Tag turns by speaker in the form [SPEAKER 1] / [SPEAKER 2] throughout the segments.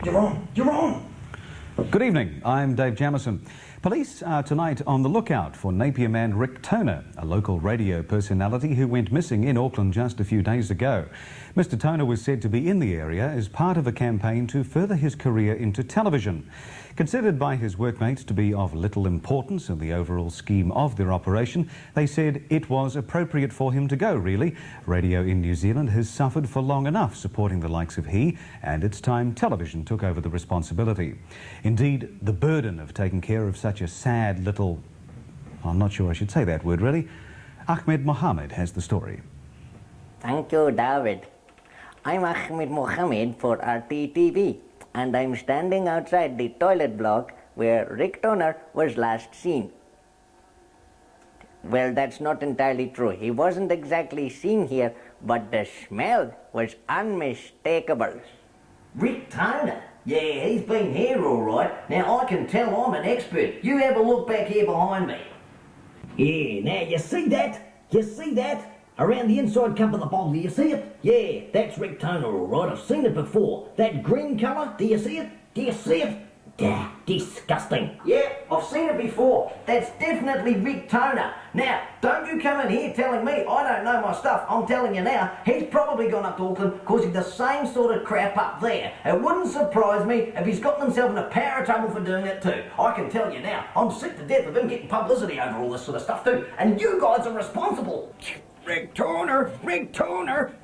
[SPEAKER 1] You're on!
[SPEAKER 2] Good evening, I'm Dave Jamieson. Police are tonight on the lookout for Napier man Rick Toner, a local radio personality who went missing in Auckland just a few days ago. Mr Toner was said to be in the area as part of a campaign to further his career into television. Considered by his workmates to be of little importance in the overall scheme of their operation, they said it was appropriate for him to go, really. Radio in New Zealand has suffered for long enough supporting the likes of he, and it's time television took over the responsibility. Indeed, the burden of taking care of such a sad little... I'm not sure I should say that word, really. Ahmed Mohammed has the story.
[SPEAKER 3] Thank you, David. I'm Ahmed Mohammed for RTTV, and I'm standing outside the toilet block where Rick Toner was last seen. Well, that's not entirely true. He wasn't exactly seen here, but the smell was unmistakable.
[SPEAKER 1] Rick Toner? Yeah, he's been here all right. Now, I can tell I'm an expert. You have a look back here behind me. Yeah, now, you see that? You see that? Around the inside cup of the bowl, do you see it? Yeah, that's Rick Toner all right. I've seen it before. That green colour, do you see it? Do you see it? Disgusting. Yeah, I've seen it before. That's definitely Rick Toner. Now, don't you come in here telling me I don't know my stuff. I'm telling you now, he's probably gone up to Auckland causing the same sort of crap up there. It wouldn't surprise me if he's gotten himself in a power of trouble for doing it too. I can tell you now, I'm sick to death of him getting publicity over all this sort of stuff too. And you guys are responsible.
[SPEAKER 4] Rick Toner,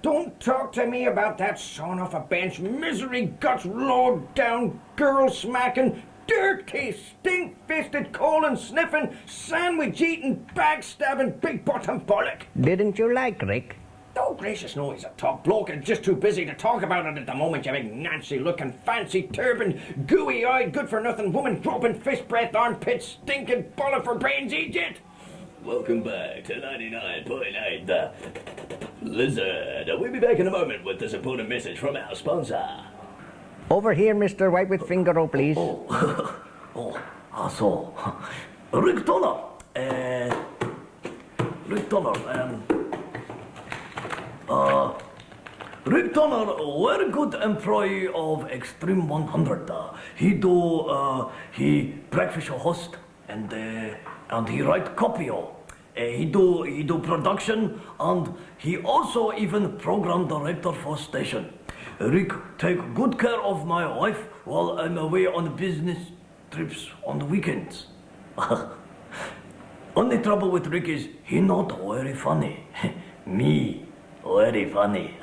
[SPEAKER 4] don't talk to me about that son of a bench, misery guts, low down, girl smacking, dirty, stink-fisted, colon-sniffing, sandwich-eating, backstabbing, big-bottom bollock.
[SPEAKER 3] Didn't you like Rick?
[SPEAKER 4] Oh, gracious, no, he's a top bloke and just too busy to talk about it at the moment, you big Nancy-looking, fancy turban, gooey-eyed, good-for-nothing woman, groping fist-breath, armpit, stinking, bollock for brains idiot.
[SPEAKER 5] Welcome back to 99.8 The Lizard. We'll be back in a moment with this important message from our sponsor.
[SPEAKER 3] Over here, Mr. White with finger, please.
[SPEAKER 1] So, Rick Toner. Rick Toner, very good employee of Extreme 100. He breakfast host and he write copy. He do production, and he also even program director for station. Rick take good care of my wife while I'm away on business trips on the weekends. Only trouble with Rick is he not very funny. Me, very funny.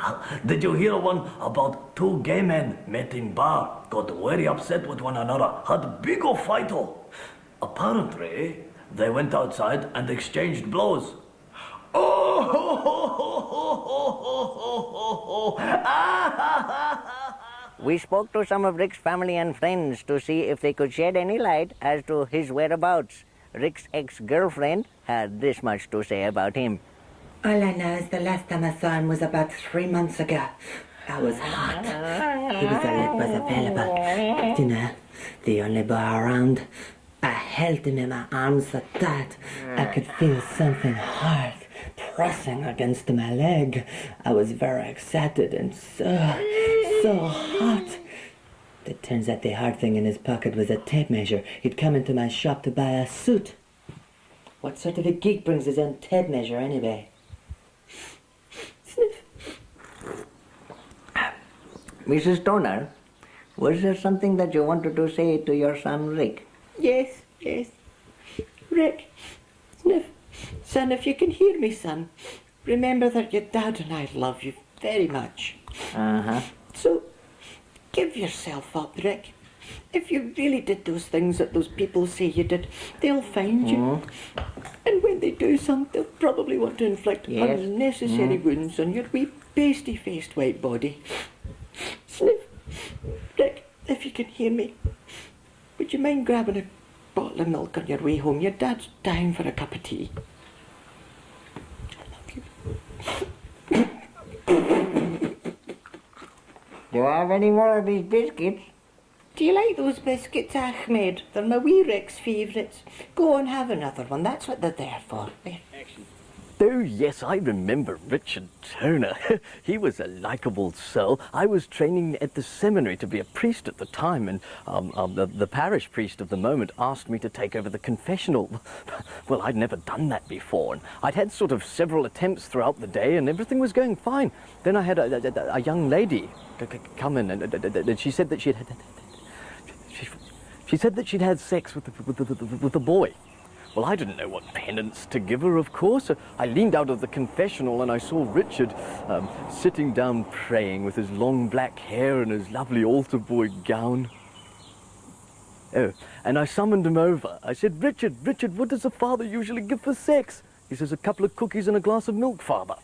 [SPEAKER 1] Did you hear one about two gay men met in bar, got very upset with one another, had big old fight? Apparently, they went outside and exchanged blows.
[SPEAKER 3] We spoke to some of Rick's family and friends to see if they could shed any light as to his whereabouts. Rick's ex-girlfriend had this much to say about him.
[SPEAKER 6] All I know is the last time I saw him was about 3 months ago. I was hot. He was available. You know, the only boy around. I held him in my arms so tight I could feel something hard pressing against my leg. I was very excited and so hot. It turns out the hard thing in his pocket was a tape measure. He'd come into my shop to buy a suit. What sort of a geek brings his own tape measure anyway? Sniff.
[SPEAKER 3] Mrs. Toner, was there something that you wanted to say to your son Rick?
[SPEAKER 6] Yes. Rick, Sniff. Son, if you can hear me, son, remember that your dad and I love you very much. So, give yourself up, Rick. If you really did those things that those people say you did, they'll find you. And when they do some, they'll probably want to inflict unnecessary wounds on your wee pasty-faced white body. Sniff. Rick, if you can hear me, would you mind grabbing a bottle of milk on your way home? Your dad's dying for a cup of tea.
[SPEAKER 3] Do you have any more of these biscuits?
[SPEAKER 6] Do you like those biscuits, Ahmed? They're my wee Rick's favourites. Go and have another one, that's what they're there for. There.
[SPEAKER 4] Action.
[SPEAKER 5] Oh, yes, I remember Richard Toner. He was a likable soul. I was training at the seminary to be a priest at the time, and the parish priest of the moment asked me to take over the confessional. Well, I'd never done that before, and I'd had sort of several attempts throughout the day, and everything was going fine. Then I had a young lady come in, and she said that she'd had sex with a boy. Well, I didn't know what penance to give her, of course. I leaned out of the confessional and I saw Richard sitting down praying with his long black hair and his lovely altar boy gown. Oh, and I summoned him over. I said, Richard, what does a father usually give for sex? He says, a couple of cookies and a glass of milk, father.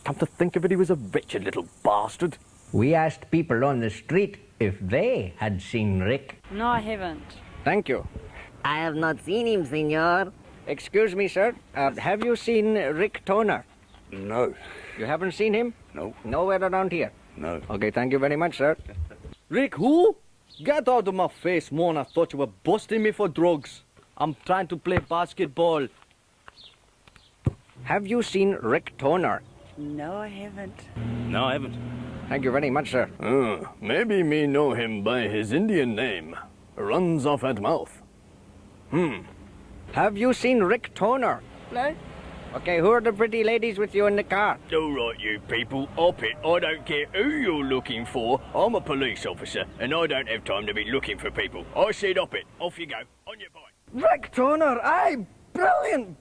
[SPEAKER 5] Come to think of it, he was a wretched little bastard.
[SPEAKER 1] We asked people on the street if they had seen Rick.
[SPEAKER 7] No, I haven't.
[SPEAKER 4] Thank you.
[SPEAKER 3] I have not seen him, senor.
[SPEAKER 4] Excuse me, sir. Have you seen Rick Toner?
[SPEAKER 8] No,
[SPEAKER 4] You haven't seen him?
[SPEAKER 8] no,
[SPEAKER 4] Nowhere around here.
[SPEAKER 8] no.
[SPEAKER 4] Okay, thank you very much, sir.
[SPEAKER 9] Rick, who? Get out of my face, man. I thought you were busting me for drugs. I'm trying to play basketball.
[SPEAKER 4] Have you seen Rick Toner?
[SPEAKER 7] No, I haven't.
[SPEAKER 8] No, I haven't.
[SPEAKER 4] Thank you very much, sir.
[SPEAKER 5] Maybe me know him by his Indian name. Runs off at mouth.
[SPEAKER 4] Have you seen Rick Toner?
[SPEAKER 7] No.
[SPEAKER 4] Okay, who are the pretty ladies with you in the car?
[SPEAKER 5] All right, you people, up it. I don't care who you're looking for. I'm a police officer, and I don't have time to be looking for people. I said up it. Off you go. On your bike.
[SPEAKER 9] Rick Toner, aye.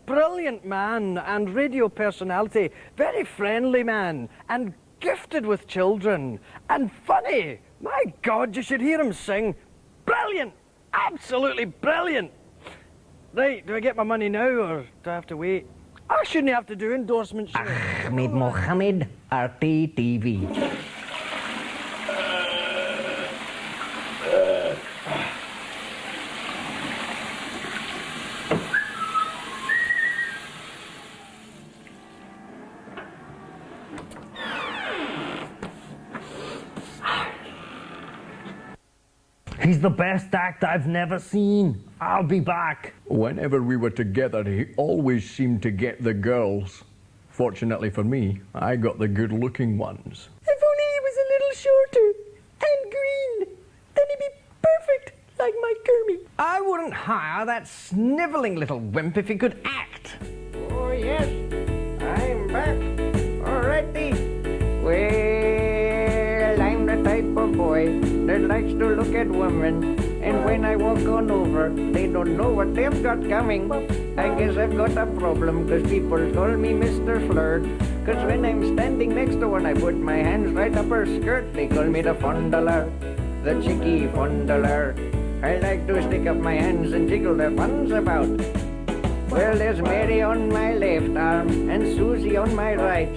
[SPEAKER 9] Brilliant man and radio personality. Very friendly man and gifted with children and funny. My God, you should hear him sing. Brilliant. Absolutely brilliant. Right, do I get my money now or do I have to wait? I shouldn't have to do endorsements.
[SPEAKER 1] Ahmed Mohammed, RTTV. He's the best act I've never seen. I'll be back.
[SPEAKER 10] Whenever we were together, he always seemed to get the girls. Fortunately for me, I got the good-looking ones.
[SPEAKER 6] If only he was a little shorter and green, then he'd be perfect like my Kermie.
[SPEAKER 4] I wouldn't hire that snivelling little wimp if he could act. Oh, yes, I'm back. Alrighty. Well, I'm the type of boy that likes to look at women, and when I walk on over, they don't know what they've got coming. I guess I've got a problem, cause people call me Mr. Flirt. Cause when I'm standing next to one, I put my hands right up her skirt. They call me the fondler, the cheeky fondler. I like to stick up my hands and jiggle their buns about. Well, there's Mary on my left arm and Susie on my right,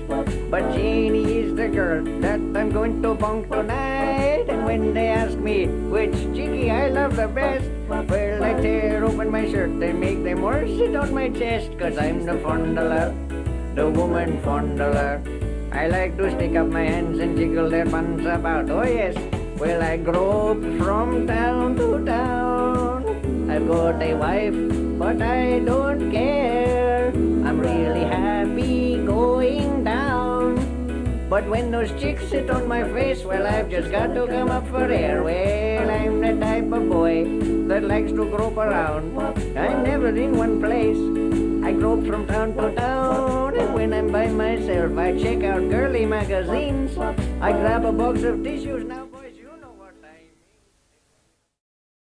[SPEAKER 4] but Janie is the girl that I'm going to bunk tonight. And when they ask me which cheeky I love the best, well, I tear open my shirt and make them all sit on my chest, cause I'm the fondler, the woman fondler. I like to stick up my hands and jiggle their buns about. Oh yes, well, I grope from town to town. I've got a wife, but I don't care. I'm really happy going down. But when those chicks sit on my face, well, I've just got to come up for air. Well, I'm the type of boy that likes to grope around. I'm never in one place. I grope from town to town, and when I'm by myself, I check out girly magazines. I grab a box of tissues now.